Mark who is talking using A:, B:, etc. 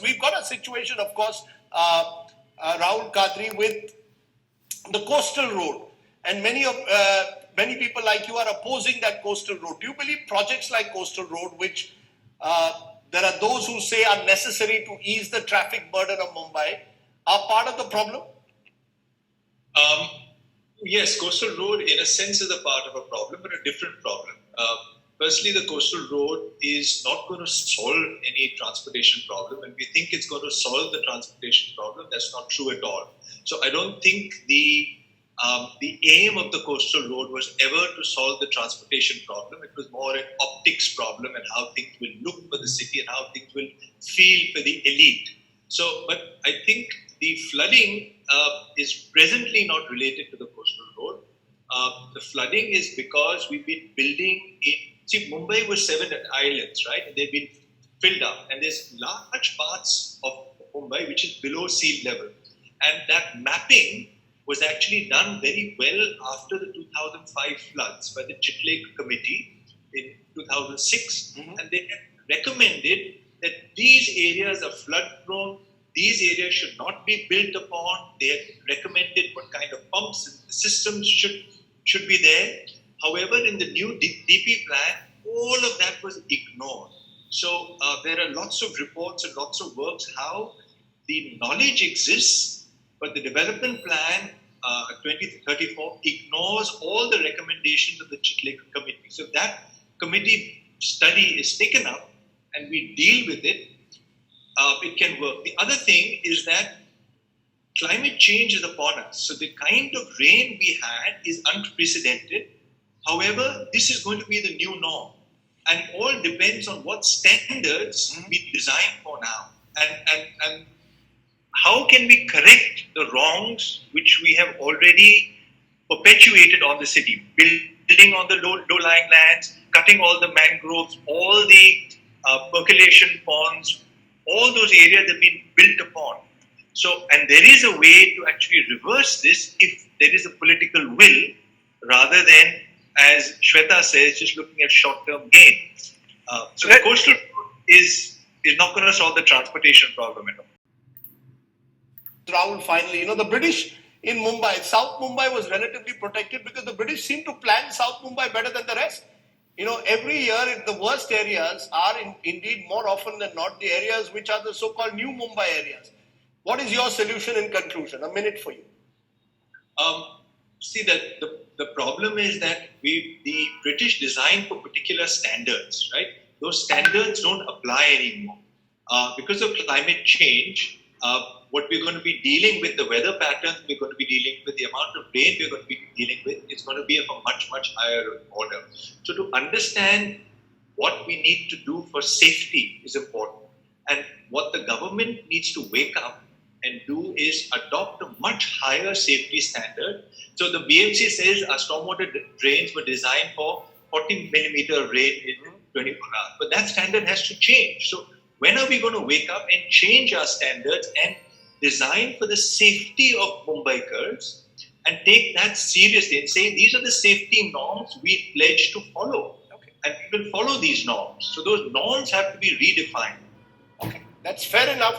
A: We've got a situation, of course, Rahul, Kadri, with the coastal road, and many people like you are opposing that coastal road. Do you believe projects like coastal road, which there are those who say are necessary to ease the traffic burden of Mumbai, are part of the problem?
B: Yes, coastal road in a sense is a part of a problem, but a different problem. Firstly, the coastal road is not going to solve any transportation problem, and we think it's going to solve the transportation problem. That's not true at all. So I don't think the aim of the coastal road was ever to solve the transportation problem. It was more an optics problem and how things will look for the city and how things will feel for the elite. So, but I think the flooding is presently not related to the coastal road. The flooding is because we've been building in. See, Mumbai was 7 islands, right? And they've been filled up. And there's large parts of Mumbai which is below sea level. And that mapping was actually done very well after the 2005 floods by the Chitlake Committee in 2006. Mm-hmm. And they had recommended that these areas are flood prone. These areas should not be built upon. They had recommended what kind of pumps and systems should be there. However, in the new DP plan, all of that was ignored. So there are lots of reports and lots of works how the knowledge exists, but the development plan 2034 ignores all the recommendations of the Chitlake Committee. So that committee study is taken up and we deal with it. It can work. The other thing is that climate change is upon us. So the kind of rain we had is unprecedented. However, this is going to be the new norm. And all depends on what standards we design for now. And how can we correct the wrongs which we have already perpetuated on the city? Building on the low-lying lands, cutting all the mangroves, all the percolation ponds, all those areas have been built upon. So, and there is a way to actually reverse this if there is a political will, rather than, as Shweta says, just looking at short-term gain. So the coastal is not going to solve the transportation problem at all.
A: Rahul, finally, the British in Mumbai, South Mumbai was relatively protected because the British seem to plan South Mumbai better than the rest. Every year the worst areas are indeed more often than not the areas which are the so-called new Mumbai areas. What is your solution in conclusion? A minute for you.
B: See, that the problem is that the British designed for particular standards, right? Those standards don't apply anymore. Because of climate change, what we're going to be dealing with, the weather patterns we're going to be dealing with, the amount of rain we're going to be dealing with, is going to be of a much, much higher order. So to understand what we need to do for safety is important. And what the government needs to wake up and do is adopt a much higher safety standard. So the BMC says our stormwater drains were designed for 40 millimeter rain in 24 hours. But that standard has to change. So when are we going to wake up and change our standards and design for the safety of Mumbaikars and take that seriously and say these are the safety norms we pledge to follow. Okay. And we will follow these norms. So those norms have to be redefined.
A: Okay, that's fair enough.